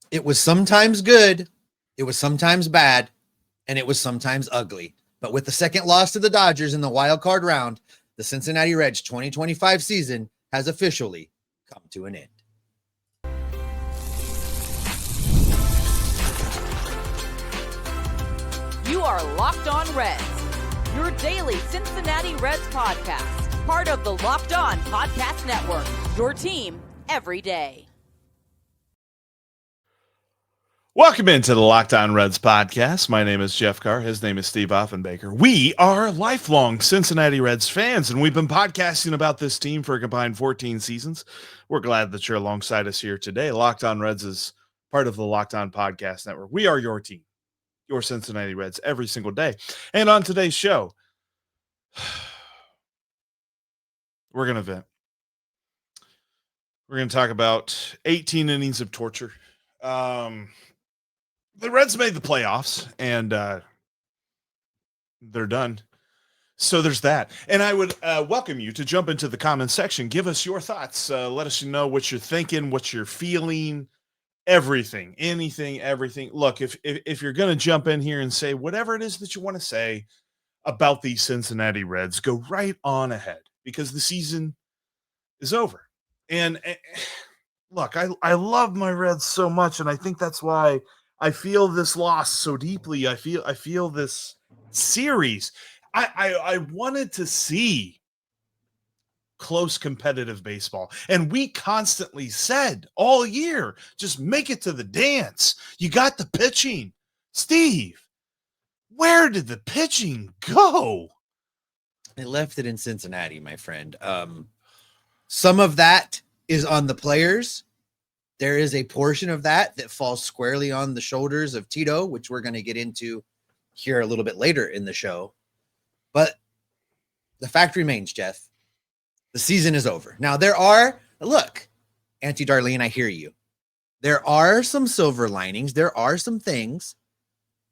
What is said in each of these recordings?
It was sometimes good, it was sometimes bad, and it was sometimes ugly. But with the second loss to the Dodgers in the wild card round, the Cincinnati Reds 2025 season has officially come to an end. You are Locked On Reds, your daily Cincinnati Reds podcast, part of the Locked On Podcast Network, your team every day. Welcome into the Locked On Reds podcast. My name is Jeff Carr. His name is Steve Offenbaker. We are lifelong Cincinnati Reds fans, and we've been podcasting about this team for a combined 14 seasons. We're glad that you're alongside us here today. Locked On Reds is part of the Locked On Podcast Network. We are your team, your Cincinnati Reds, every single day. And on today's show, we're going to vent. We're going to talk about 18 innings of torture. The Reds made the playoffs, and they're done. So there's that. And I would welcome you to jump into the comments section. Give us your thoughts. Let us know what you're thinking, what you're feeling, everything, anything, everything. Look, if you're going to jump in here and say whatever it is that you want to say about these Cincinnati Reds, go right on ahead, because the season is over. And look, I love my Reds so much, and I think that's why I feel this loss so deeply. I feel this series. I wanted to see close competitive baseball. And we constantly said all year, just make it to the dance. You got the pitching. Steve, where did the pitching go? They left it in Cincinnati, my friend. Some of that is on the players. There is a portion of that falls squarely on the shoulders of Tito, which we're going to get into here a little bit later in the show. But the fact remains, Jeff, the season is over. Now, look, Auntie Darlene, I hear you. There are some silver linings. There are some things.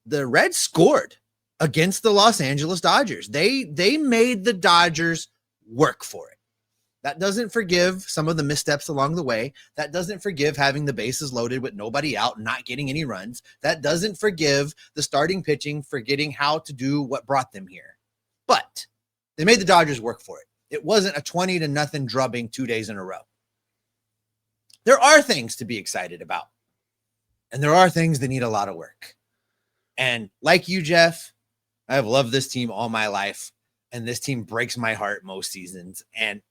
The Reds scored against the Los Angeles Dodgers. They made the Dodgers work for it. That doesn't forgive some of the missteps along the way. That doesn't forgive having the bases loaded with nobody out and not getting any runs. That doesn't forgive the starting pitching forgetting how to do what brought them here. But they made the Dodgers work for it. It wasn't a 20-0 drubbing 2 days in a row. There are things to be excited about, and there are things that need a lot of work. And like you, Jeff, I have loved this team all my life, and this team breaks my heart most seasons. And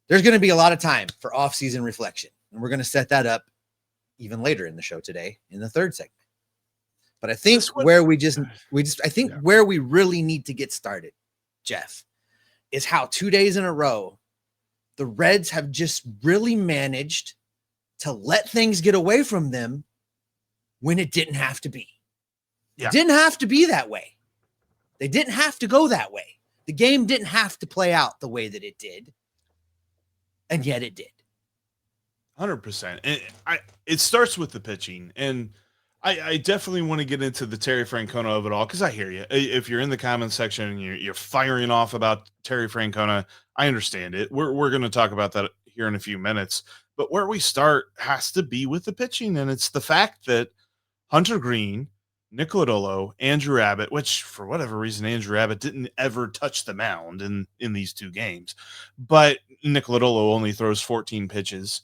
there's going to be a lot of time for off-season reflection, and we're going to set that up even later in the show today in the third segment. But I think where where we really need to get started, Jeff, is how 2 days in a row the Reds have just really managed to let things get away from them when it didn't have to be. It didn't have to be that way. They didn't have to go that way. The game didn't have to play out the way that it did, and yet it did. 100%. And it starts with the pitching, and I definitely want to get into the Terry Francona of it all, because I hear you. If you're in the comments section and you're firing off about Terry Francona, I understand it. We're going to talk about that here in a few minutes. But where we start has to be with the pitching, and it's the fact that Hunter Greene, Nick Krall, Andrew Abbott, which for whatever reason, Andrew Abbott didn't ever touch the mound in these two games. But Nick Krall only throws 14 pitches,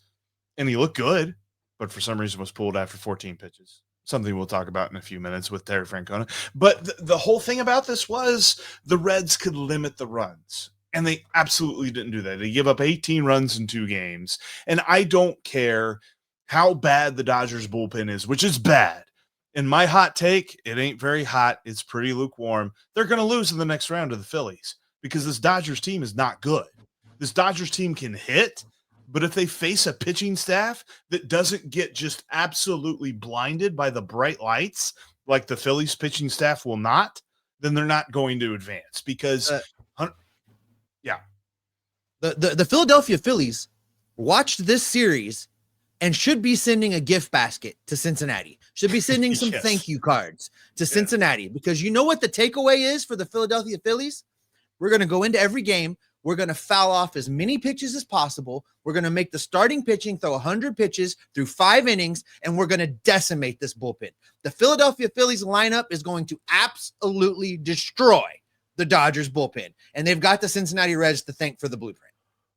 and he looked good, but for some reason was pulled after 14 pitches. Something we'll talk about in a few minutes with Terry Francona. But the whole thing about this was the Reds could limit the runs, and they absolutely didn't do that. They give up 18 runs in 2 games, and I don't care how bad the Dodgers bullpen is, which is bad. In my hot take, it ain't very hot. It's pretty lukewarm. They're going to lose in the next round to the Phillies because this Dodgers team is not good. This Dodgers team can hit, but if they face a pitching staff that doesn't get just absolutely blinded by the bright lights, like the Phillies pitching staff will not, then they're not going to advance because, the Philadelphia Phillies watched this series and should be sending a gift basket to Cincinnati. Should be sending some thank you cards to Cincinnati, because you know what the takeaway is for the Philadelphia Phillies? We're going to go into every game We're going to foul off as many pitches as possible. We're going to make the starting pitching throw 100 pitches through 5 innings, and we're going to decimate this bullpen. The Philadelphia Phillies lineup is going to absolutely destroy the Dodgers bullpen, and they've got the Cincinnati Reds to thank for the blueprint.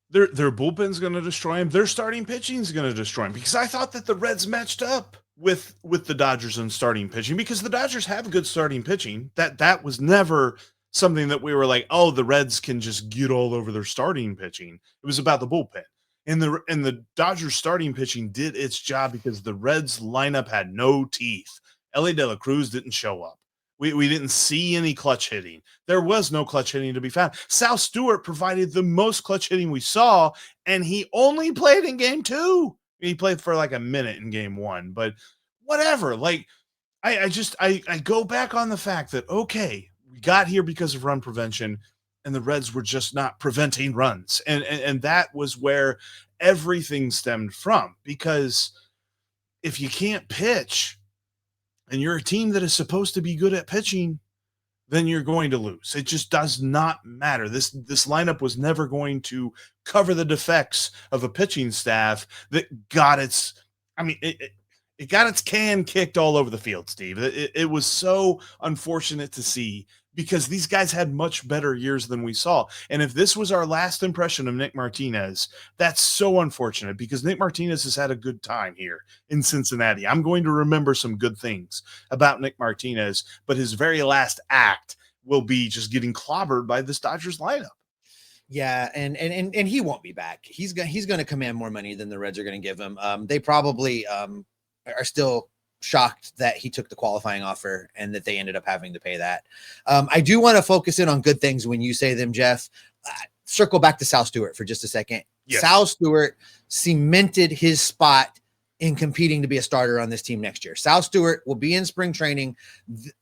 Their bullpen's going to destroy him. Their starting pitching is going to destroy him, because I thought that the Reds matched up with the Dodgers in starting pitching, because the Dodgers have good starting pitching. That was never something that we were like, oh, the Reds can just get all over their starting pitching. It was about the bullpen. And the Dodgers starting pitching did its job because the Reds lineup had no teeth. Elly de la Cruz didn't show up. We didn't see any clutch hitting. There was no clutch hitting to be found. Sal Stewart provided the most clutch hitting we saw, and he only played in game 2. He played for like a minute in game 1, but whatever. Like, I go back on the fact that, okay, we got here because of run prevention, and the Reds were just not preventing runs. And that was where everything stemmed from, because if you can't pitch, and you're a team that is supposed to be good at pitching, then you're going to lose. It just does not matter. This lineup was never going to cover the defects of a pitching staff that got its can kicked all over the field, Steve. It was so unfortunate to see, because these guys had much better years than we saw. And if this was our last impression of Nick Martinez, that's so unfortunate, because Nick Martinez has had a good time here in Cincinnati. I'm going to remember some good things about Nick Martinez, but his very last act will be just getting clobbered by this Dodgers lineup. Yeah, and he won't be back. He's going to command more money than the Reds are going to give him. They probably are still shocked that he took the qualifying offer and that they ended up having to pay that. I do want to focus in on good things when you say them, Jeff. Circle back to Sal Stewart for just a second. Yes. Sal Stewart cemented his spot in competing to be a starter on this team next year. Sal Stewart will be in spring training.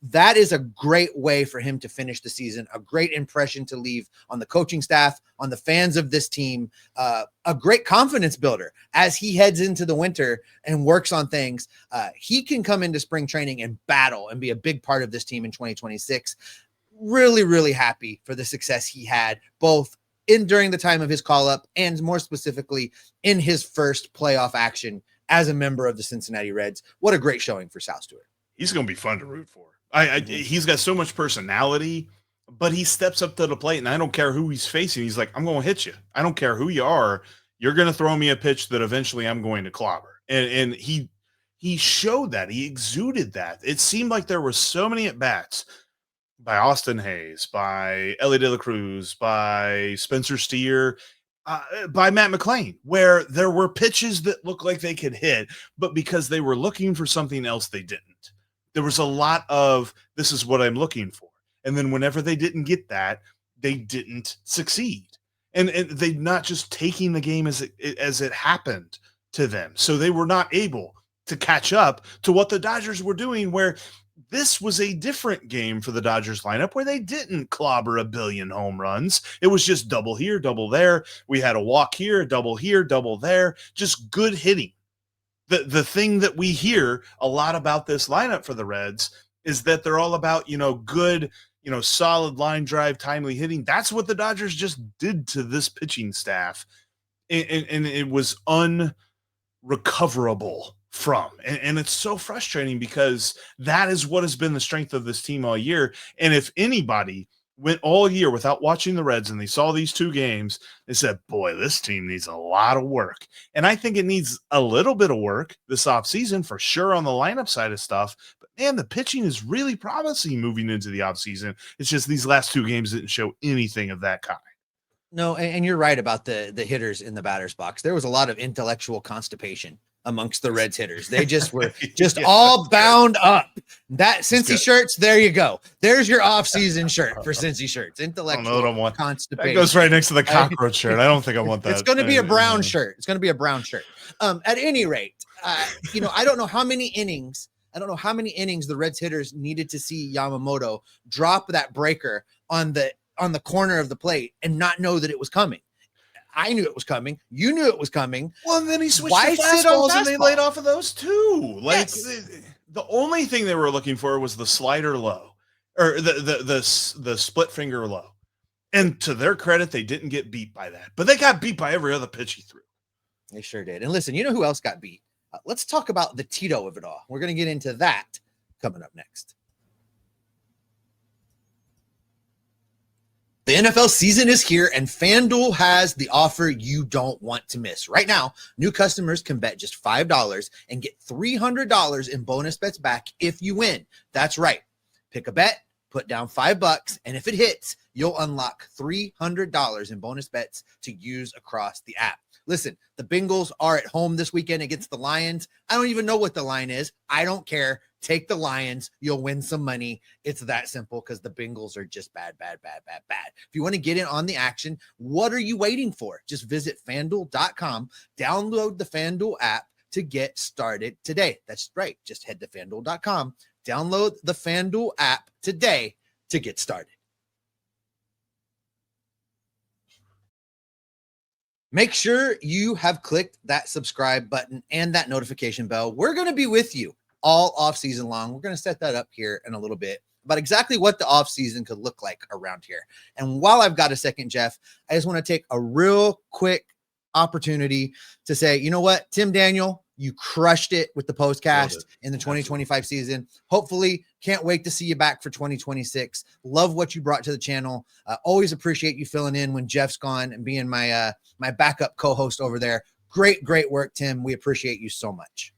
That is a great way for him to finish the season, a great impression to leave on the coaching staff, on the fans of this team, a great confidence builder as he heads into the winter and works on things. He can come into spring training and battle and be a big part of this team in 2026. Really, really happy for the success he had, both during the time of his call-up and more specifically in his first playoff action as a member of the Cincinnati Reds. What a great showing for Sal Stewart. He's going to be fun to root for. He's got so much personality, but he steps up to the plate, and I don't care who he's facing. He's like, I'm going to hit you. I don't care who you are. You're going to throw me a pitch that eventually I'm going to clobber. And he showed that. He exuded that. It seemed like there were so many at-bats by Austin Hayes, by Elly de la Cruz, by Spencer Steer, by Matt McClain, where there were pitches that looked like they could hit, but because they were looking for something else, they didn't. There was a lot of, this is what I'm looking for. And then whenever they didn't get that, they didn't succeed. And they not just taking the game as it happened to them. So they were not able to catch up to what the Dodgers were doing, where this was a different game for the Dodgers lineup, where they didn't clobber a billion home runs. It was just double here, double there. We had a walk here, double there, just good hitting. The thing that we hear a lot about this lineup for the Reds is that they're all about, good, solid line drive, timely hitting. That's what the Dodgers just did to this pitching staff. And it was unrecoverable from. And it's so frustrating, because that is what has been the strength of this team all year. And if anybody went all year without watching the Reds and they saw these 2 games, they said, boy, this team needs a lot of work. And I think it needs a little bit of work this offseason for sure on the lineup side of stuff. But man, the pitching is really promising moving into the offseason. It's just these last 2 games didn't show anything of that kind. No, and you're right about the hitters in the batter's box. There was a lot of intellectual constipation amongst the Reds hitters. They just were all bound up. That Cincy shirts, there you go. There's your off-season shirt for Cincy shirts. Intellectual constipation. That goes right next to the cockroach shirt. I don't think I want that. It's going to be a brown shirt. It's going to be a brown shirt. At any rate, I don't know how many innings the Reds hitters needed to see Yamamoto drop that breaker on the corner of the plate and not know that it was coming. I knew it was coming. You knew it was coming. Well, and then he switched to fastballs, and they laid off of those too. Like, the only thing they were looking for was the slider low, or the split finger low. And to their credit, they didn't get beat by that. But they got beat by every other pitch he threw. They sure did. And listen, you know who else got beat? Let's talk about the Tito of it all. We're going to get into that coming up next. The NFL season is here, and FanDuel has the offer you don't want to miss. Right now, new customers can bet just $5 and get $300 in bonus bets back if you win. That's right. Pick a bet, put down $5, and if it hits, you'll unlock $300 in bonus bets to use across the app. Listen, the Bengals are at home this weekend against the Lions. I don't even know what the line is. I don't care. Take the Lions. You'll win some money. It's that simple because the Bengals are just bad. If you want to get in on the action, what are you waiting for? Just visit FanDuel.com, download the FanDuel app to get started today. That's right. Just head to FanDuel.com, download the FanDuel app today to get started. Make sure you have clicked that subscribe button and that notification bell. We're going to be with you all off season long. We're going to set that up here in a little bit about exactly what the off season could look like around here. And while I've got a second, Jeff, I just want to take a real quick opportunity to say, you know what, Tim Daniel, you crushed it with the postcast in the 2025 season. Hopefully, can't wait to see you back for 2026. Love what you brought to the channel. Always appreciate you filling in when Jeff's gone and being my my backup co-host over there. Great work, Tim. We appreciate you so much.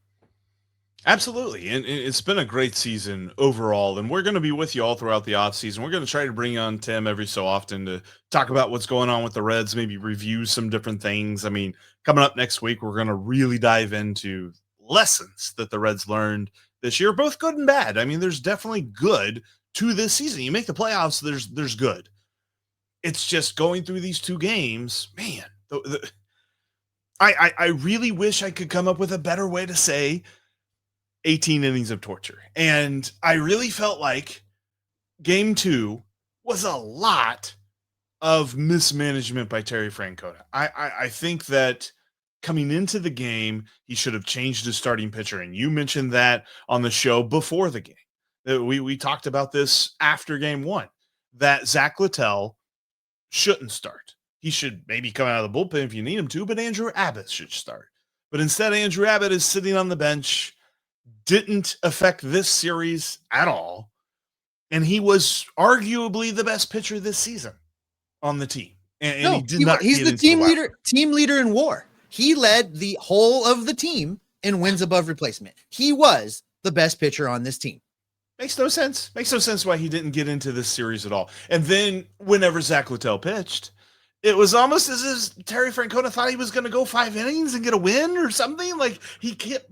Absolutely. And it's been a great season overall. And we're going to be with you all throughout the offseason. We're going to try to bring on Tim every so often to talk about what's going on with the Reds, maybe review some different things. I mean, coming up next week, we're going to really dive into lessons that the Reds learned this year, both good and bad. I mean, there's definitely good to this season. You make the playoffs, there's good. It's just going through these two games, man. I really wish I could come up with a better way to say 18 innings of torture. And I really felt like game 2 was a lot of mismanagement by Terry Francona. I think that coming into the game, he should have changed his starting pitcher. And you mentioned that on the show before the game. We talked about this after game 1, that Zach Littell shouldn't start. He should maybe come out of the bullpen if you need him to, but Andrew Abbott should start. But instead, Andrew Abbott is sitting on the bench, didn't affect this series at all. And he was arguably the best pitcher this season on the team. And he did not. He's the team leader in WAR. He led the whole of the team in wins above replacement. He was the best pitcher on this team. Makes no sense. Makes no sense why he didn't get into this series at all. And then whenever Zach Littell pitched, it was almost as if Terry Francona thought he was going to go 5 innings and get a win or something. Like he kept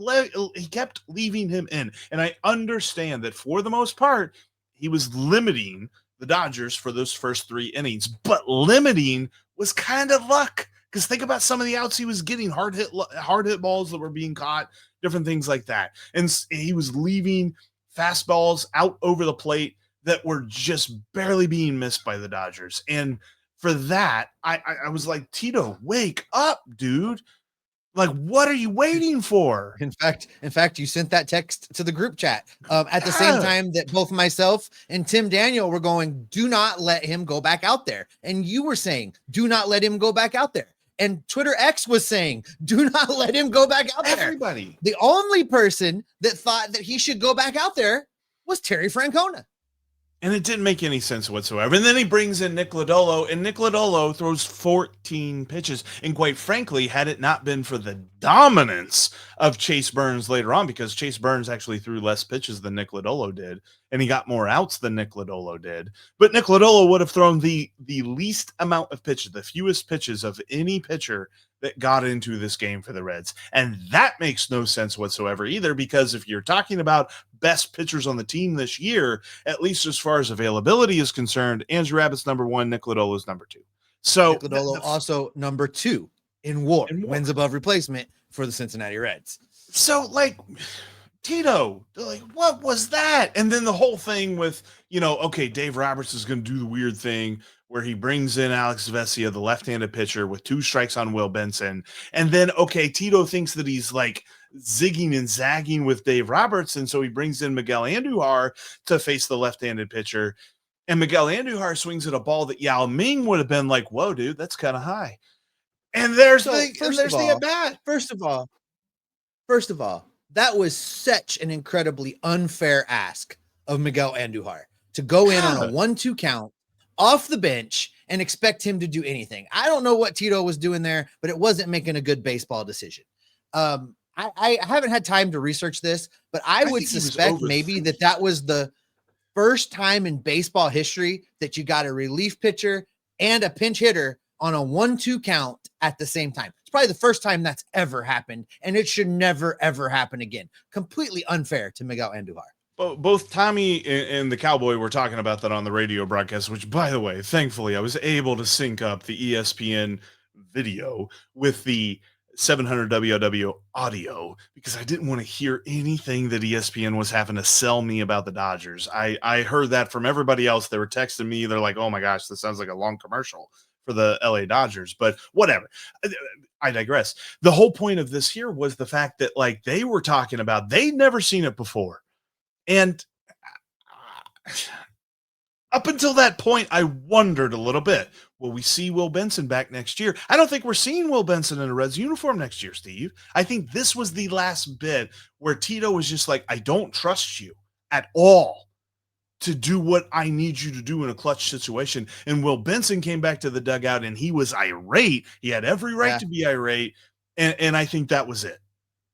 leaving him in. And I understand that for the most part, he was limiting the Dodgers for those first 3 innings, but limiting was kind of luck. Because think about some of the outs he was getting, hard hit balls that were being caught, different things like that. And he was leaving fastballs out over the plate that were just barely being missed by the Dodgers. And for that, I was like, Tito, wake up, dude. Like, what are you waiting for? In fact, you sent that text to the group chat at the same time that both myself and Tim Daniel were going, do not let him go back out there. And you were saying, do not let him go back out there. And Twitter X was saying, do not let him go back out there. Everybody. The only person that thought that he should go back out there was Terry Francona. And it didn't make any sense whatsoever. And then he brings in Nick Lodolo, and Nick Lodolo throws 14 pitches. And quite frankly, had it not been for the dominance of Chase Burns later on, because Chase Burns actually threw less pitches than Nick Lodolo did, and he got more outs than Nick Lodolo did. But Nick Lodolo would have thrown the least amount of pitches, the fewest pitches of any pitcher that got into this game for the Reds. And that makes no sense whatsoever either, because if you're talking about best pitchers on the team this year, at least as far as availability is concerned, Andrew Abbott's number 1, Nick Lodolo's number 2. So Nick Lodolo also number 2 in WAR, wins above replacement for the Cincinnati Reds. So like Tito, like, what was that? And then the whole thing with, okay, Dave Roberts is going to do the weird thing where he brings in Alex Vesia, the left-handed pitcher, with 2 strikes on Will Benson. And then, okay, Tito thinks that he's like zigging and zagging with Dave Roberts. And so he brings in Miguel Andujar to face the left-handed pitcher. And Miguel Andujar swings at a ball that Yao Ming would have been like, whoa, dude, that's kind of high. And there's the at bat. First of all, that was such an incredibly unfair ask of Miguel Andujar to go in on a 1-2 count off the bench and expect him to do anything. I don't know what Tito was doing there, but it wasn't making a good baseball decision. I haven't had time to research this, but I would suspect maybe that was the first time in baseball history that you got a relief pitcher and a pinch hitter on a 1-2 count at the same time. It's probably the first time that's ever happened, and it should never, ever happen again. Completely unfair to Miguel Andujar. Both Tommy and the Cowboy were talking about that on the radio broadcast, which, by the way, thankfully, I was able to sync up the ESPN video with the 700 WOW audio because I didn't want to hear anything that ESPN was having to sell me about the Dodgers. I heard that from everybody else. They were texting me. They're like, oh, my gosh, this sounds like a long commercial for the LA Dodgers, but whatever. I digress. The whole point of this here was the fact that, like, they were talking about they'd never seen it before. And up until that point, I wondered a little bit, will we see Will Benson back next year? I don't think we're seeing Will Benson in a Reds uniform next year, Steve. I think this was the last bit where Tito was just like, I don't trust you at all to do what I need you to do in a clutch situation. And Will Benson came back to the dugout and he was irate. He had every right to be irate. And I think that was it.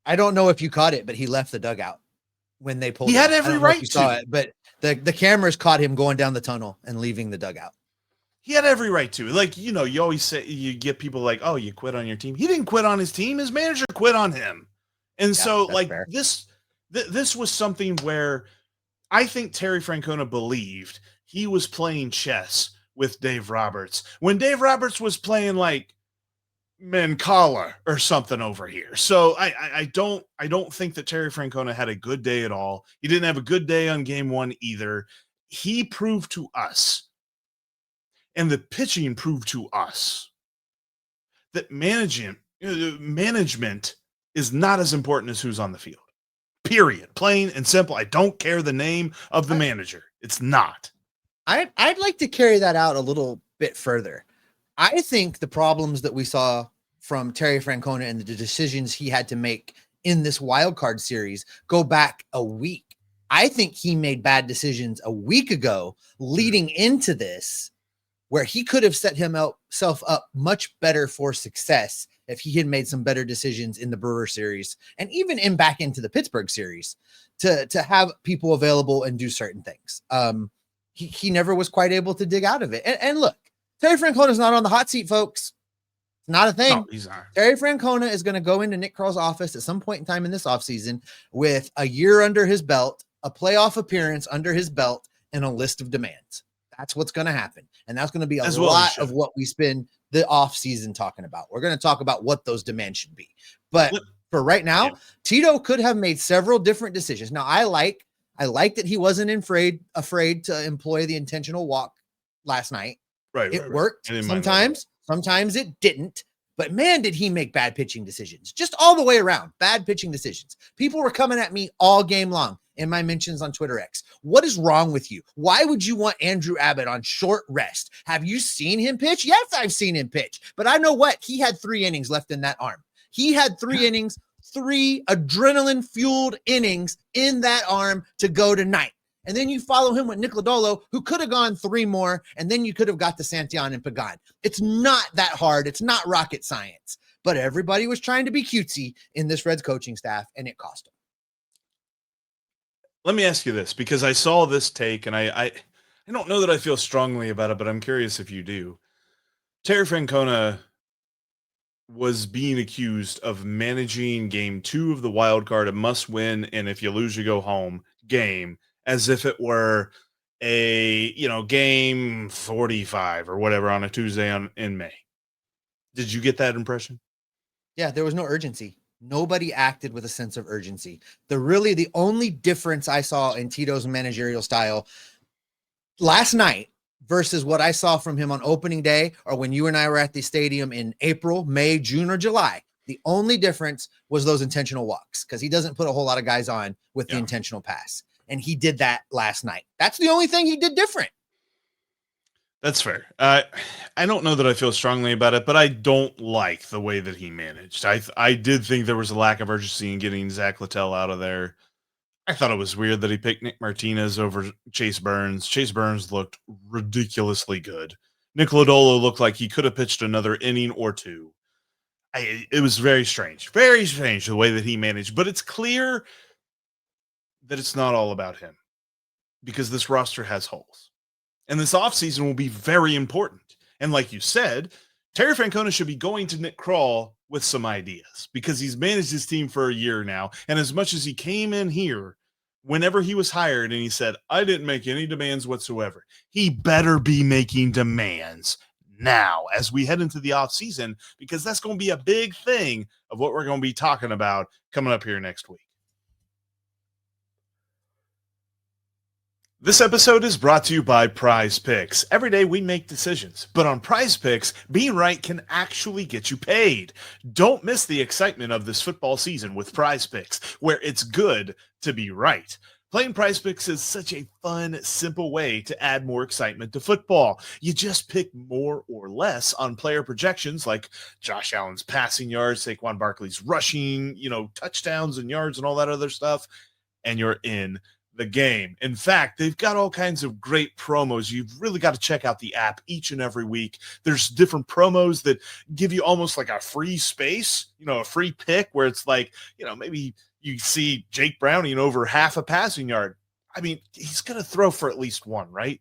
I don't know if you caught it, but he left the dugout when they pulled. He had every right to. Saw it, but the cameras caught him going down the tunnel and leaving the dugout. He had every right to. Like, you know, you always say, you get people like, oh, you quit on your team. He didn't quit on his team. His manager quit on him. And so, like, fair. This was something where I think Terry Francona believed he was playing chess with Dave Roberts when Dave Roberts was playing like Mancala or something over here. So I don't think that Terry Francona had a good day at all. He didn't have a good day on game one either. He proved to us, and the pitching proved to us, that management is not as important as who's on the field. Period. Plain and simple. I don't care the name of the manager. It's not. I'd like to carry that out a little bit further. I think the problems that we saw from Terry Francona and the decisions he had to make in this wild card series go back a week. I think he made bad decisions a week ago leading into this, where he could have set himself up much better for success if he had made some better decisions in the Brewer series and even back into the Pittsburgh series to have people available and do certain things. He never was quite able to dig out of it. And look, Terry Francona is not on the hot seat, folks. It's not a thing. No, he's not. Terry Francona is going to go into Nick Krall's office at some point in time in this offseason with a year under his belt, a playoff appearance under his belt, and a list of demands. That's what's going to happen. And that's going to be a lot of what we spend the offseason talking about. We're going to talk about what those demands should be. But for right now, Tito could have made several different decisions. Now, I like that he wasn't afraid to employ the intentional walk last night. Right. It worked sometimes it didn't. But man, did he make bad pitching decisions. Just all the way around. Bad pitching decisions. People were coming at me all game long in my mentions on Twitter X. What is wrong with you? Why would you want Andrew Abbott on short rest? Have you seen him pitch? Yes, I've seen him pitch. But I know what? He had 3 innings left in that arm. He had 3 innings, 3 adrenaline-fueled innings in that arm to go tonight. And then you follow him with Nick Lodolo, who could have gone 3 more, and then you could have got to Santillan and Pagan. It's not that hard. It's not rocket science. But everybody was trying to be cutesy in this Reds coaching staff, and it cost them. Let me ask you this, because I saw this take, and I don't know that I feel strongly about it, but I'm curious if you do. Terry Francona was being accused of managing game 2 of the wild card, a must-win, and if you lose, you go home game, as if it were a, game 45 or whatever on a Tuesday in May. Did you get that impression? Yeah, there was no urgency. Nobody acted with a sense of urgency. The only difference I saw in Tito's managerial style last night versus what I saw from him on opening day or when you and I were at the stadium in April, May, June, or July, the only difference was those intentional walks, because he doesn't put a whole lot of guys on with the intentional pass. And he did that last night. That's the only thing he did different. That's fair. I don't know that I feel strongly about it, but I don't like the way that he managed. I did think there was a lack of urgency in getting Zach Littell out of there. I thought it was weird that he picked Nick Martinez over Chase Burns. Chase Burns looked ridiculously good. Nick Lodolo looked like he could have pitched another inning or two. It was very strange the way that he managed, but it's clear that it's not all about him because this roster has holes. And this offseason will be very important. And like you said, Terry Francona should be going to Nick Krall with some ideas because he's managed his team for a year now. And as much as he came in here, whenever he was hired and he said, I didn't make any demands whatsoever, he better be making demands now as we head into the offseason, because that's going to be a big thing of what we're going to be talking about coming up here next week. This episode is brought to you by PrizePicks. Every day we make decisions, but on PrizePicks, being right can actually get you paid. Don't miss the excitement of this football season with PrizePicks, where it's good to be right. Playing PrizePicks is such a fun, simple way to add more excitement to football. You just pick more or less on player projections like Josh Allen's passing yards, Saquon Barkley's rushing, touchdowns and yards and all that other stuff, and you're in the game. In fact, they've got all kinds of great promos. You've really got to check out the app each and every week. There's different promos that give you almost like a free space, a free pick where it's like, maybe you see Jake Browning over half a passing yard. I mean, he's going to throw for at least one, right?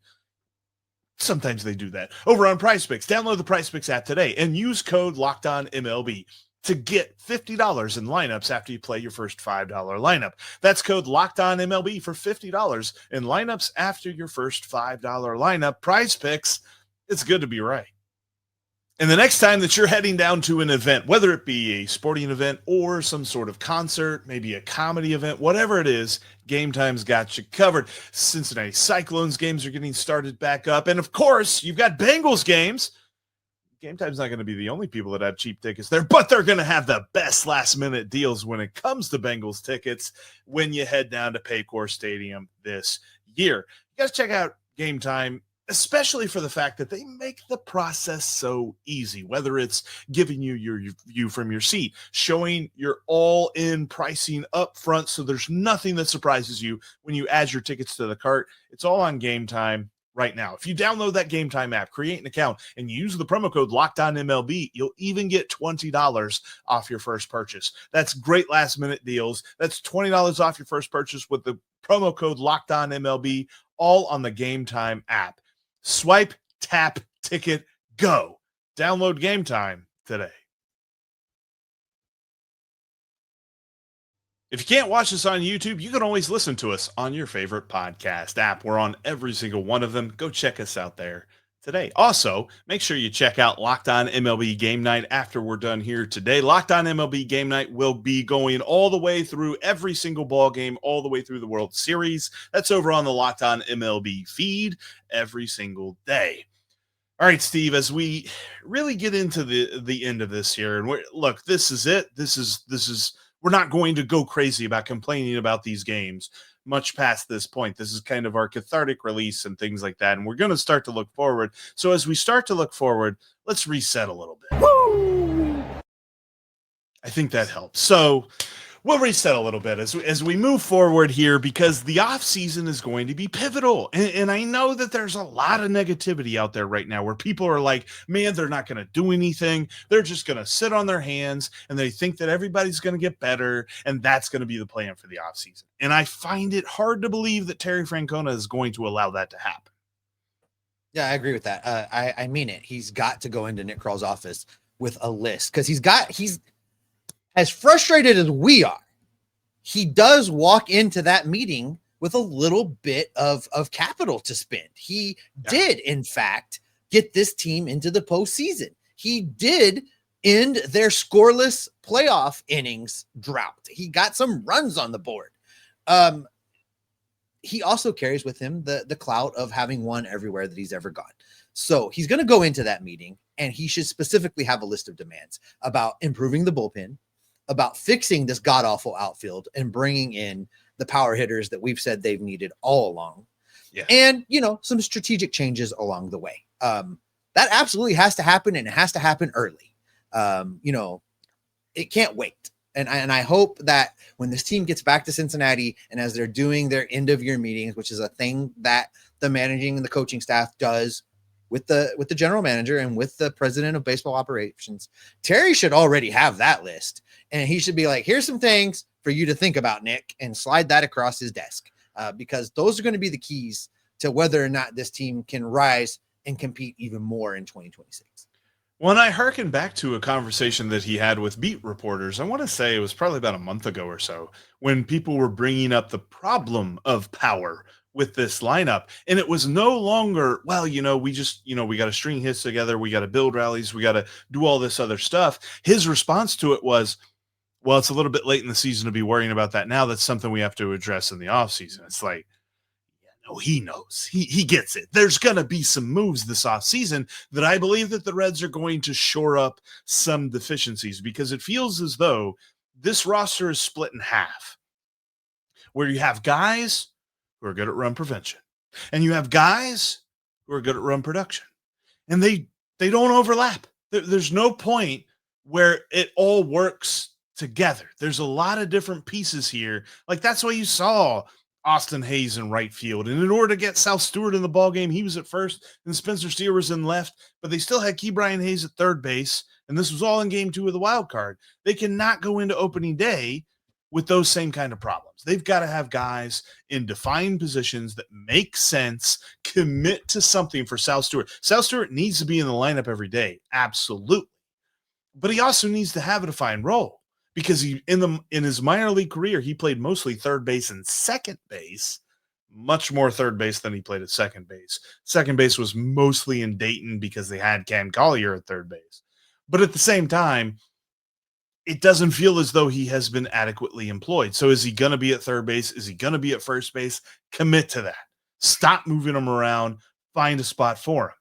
Sometimes they do that. Over on PrizePicks, download the PrizePicks app today and use code LOCKEDONMLB to get $50 in lineups after you play your first $5 lineup. That's code LOCKEDONMLB for $50 in lineups after your first $5 lineup. PrizePicks, it's good to be right. And the next time that you're heading down to an event, whether it be a sporting event or some sort of concert, maybe a comedy event, whatever it is, Gametime's got you covered. Cincinnati Cyclones games are getting started back up. And of course, you've got Bengals games. Gametime's not going to be the only people that have cheap tickets there, but they're going to have the best last-minute deals when it comes to Bengals tickets when you head down to Paycor Stadium this year. You got to check out Gametime, especially for the fact that they make the process so easy, whether it's giving you your view from your seat, showing your all-in pricing up front so there's nothing that surprises you when you add your tickets to the cart. It's all on Gametime right now. If you download that Gametime app, create an account, and use the promo code LOCKEDONMLB, you'll even get $20 off your first purchase. That's great last-minute deals. That's $20 off your first purchase with the promo code LOCKEDONMLB, all on the Gametime app. Swipe, tap, ticket, go. Download Gametime today. If you can't watch us on YouTube, you can always listen to us on your favorite podcast app. We're on every single one of them. Go check us out there today. Also, make sure you check out Locked On MLB Game Night after we're done here today. Locked On MLB Game Night will be going all the way through every single ball game, all the way through the World Series. That's over on the Locked On MLB feed every single day. All right, Steve, as we really get into the end of this here, and look, this is it. This is we're not going to go crazy about complaining about these games much past this point. This is kind of our cathartic release and things like that. And we're going to start to look forward. So as we start to look forward, let's reset a little bit. Woo! I think that helps. So we'll reset a little bit as we move forward here, because the offseason is going to be pivotal. And I know that there's a lot of negativity out there right now where people are like, man, they're not going to do anything. They're just going to sit on their hands, and they think that everybody's going to get better, and that's going to be the plan for the offseason. And I find it hard to believe that Terry Francona is going to allow that to happen. Yeah, I agree with that. I mean it. He's got to go into Nick Krall's office with a list, because he's as frustrated as we are. He does walk into that meeting with a little bit of capital to spend. He did, in fact, get this team into the postseason. He did end their scoreless playoff innings drought. He got some runs on the board. He also carries with him the clout of having won everywhere that he's ever gone. So he's going to go into that meeting, and he should specifically have a list of demands about improving the bullpen, about fixing this god-awful outfield and bringing in the power hitters that we've said they've needed all along. Yeah. And, some strategic changes along the way. That absolutely has to happen, and it has to happen early. It can't wait. And I hope that when this team gets back to Cincinnati and as they're doing their end of year meetings, which is a thing that the managing and the coaching staff does with the general manager and with the president of baseball operations, Terry should already have that list. And he should be like, here's some things for you to think about, Nick, and slide that across his desk, because those are going to be the keys to whether or not this team can rise and compete even more in 2026. When I hearken back to a conversation that he had with beat reporters, I want to say it was probably about a month ago or so, when people were bringing up the problem of power with this lineup. And it was no longer, well, we got to string hits together. We got to build rallies. We got to do all this other stuff. His response to it was, well, it's a little bit late in the season to be worrying about that now. That's something we have to address in the offseason. It's like, he knows. He gets it. There's going to be some moves this offseason that I believe that the Reds are going to shore up some deficiencies, because it feels as though this roster is split in half, where you have guys who are good at run prevention and you have guys who are good at run production, and they don't overlap. There's no point where it all works together. There's a lot of different pieces here. Like, that's why you saw Austin Hayes in right field. And in order to get Sal Stewart in the ballgame, he was at first and Spencer Steer was in left, but they still had Ke'Bryan Hayes at third base. And this was all in game 2 of the wild card. They cannot go into opening day with those same kind of problems. They've got to have guys in defined positions that make sense, commit to something for Sal Stewart. Sal Stewart needs to be in the lineup every day. Absolutely. But he also needs to have a defined role, because in his minor league career, he played mostly third base and second base, much more third base than he played at second base. Second base was mostly in Dayton because they had Cam Collier at third base. But at the same time, it doesn't feel as though he has been adequately employed. So is he going to be at third base? Is he going to be at first base? Commit to that. Stop moving him around. Find a spot for him.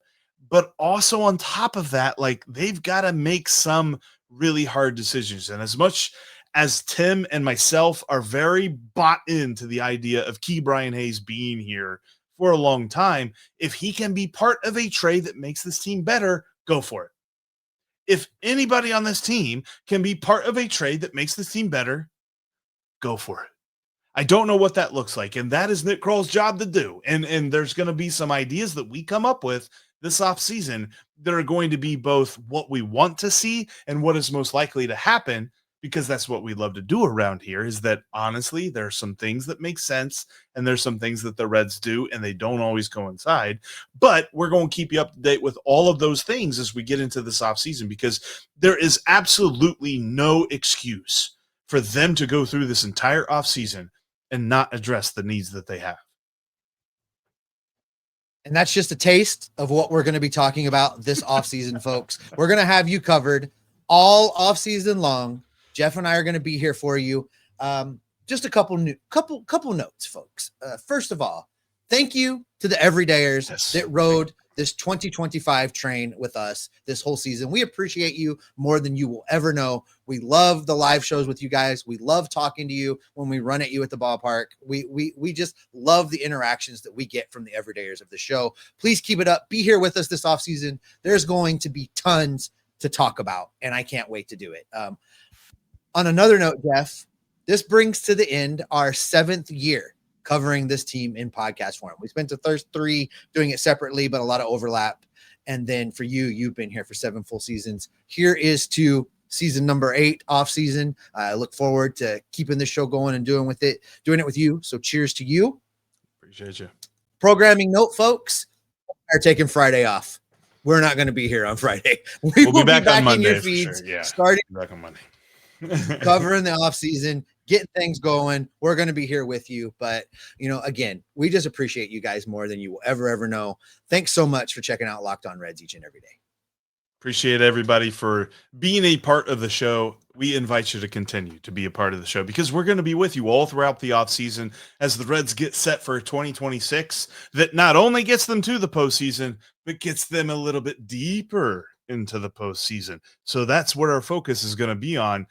But also on top of that, like, they've got to make some really hard decisions. And as much as Tim and myself are very bought into the idea of Ke'Bryan Hayes being here for a long time, if he can be part of a trade that makes this team better, go for it. If anybody on this team can be part of a trade that makes this team better, go for it. I don't know what that looks like, and that is Nick Krall's job to do. And there's going to be some ideas that we come up with this offseason that are going to be both what we want to see and what is most likely to happen, because that's what we love to do around here. Is that, honestly, there are some things that make sense and there's some things that the Reds do and they don't always coincide. But we're going to keep you up to date with all of those things as we get into this offseason, because there is absolutely no excuse for them to go through this entire offseason and not address the needs that they have. And that's just a taste of what we're going to be talking about this offseason, folks. We're going to have you covered all offseason long. Jeff and I are going to be here for you. Just a couple notes, folks. First of all, thank you to the everydayers that rode this 2025 train with us this whole season. We appreciate you more than you will ever know. We love the live shows with you guys. We love talking to you when we run at you at the ballpark. We just love the interactions that we get from the everydayers of the show. Please keep it up. Be here with us this offseason. There's going to be tons to talk about, and I can't wait to do it. On another note, Jeff, this brings to the end our 7th year covering this team in podcast form. We spent the first 3 doing it separately, but a lot of overlap. And then for you, you've been here for 7 full seasons. Here is to season number 8 off season. I look forward to keeping this show going and doing it with you. So cheers to you. Appreciate you. Programming note, folks, are taking Friday off. We're not going to be here on Friday. We'll be back on Monday in your feeds, for sure. Yeah, starting back on Monday. covering the off season, getting things going. We're going to be here with you, but again, we just appreciate you guys more than you will ever know. Thanks so much for checking out Locked On Reds each and every day. Appreciate everybody for being a part of the show. We invite you to continue to be a part of the show, because we're going to be with you all throughout the offseason as the Reds get set for 2026 that not only gets them to the postseason, but gets them a little bit deeper into the postseason. So that's what our focus is going to be on.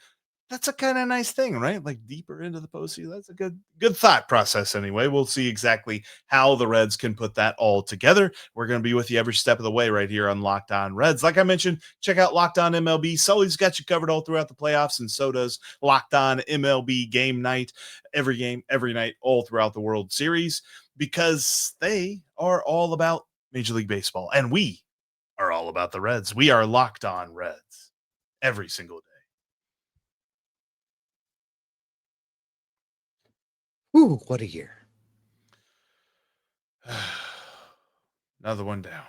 that's a kind of nice thing, right? Like deeper into the postseason. That's a good thought process anyway. We'll see exactly how the Reds can put that all together. We're going to be with you every step of the way right here on Locked On Reds. Like I mentioned, check out Locked On MLB. Sully's got you covered all throughout the playoffs, and so does Locked On MLB Game Night. Every game, every night, all throughout the World Series, because they are all about Major League Baseball, and we are all about the Reds. We are Locked On Reds every single day. Ooh, what a year. Another one down.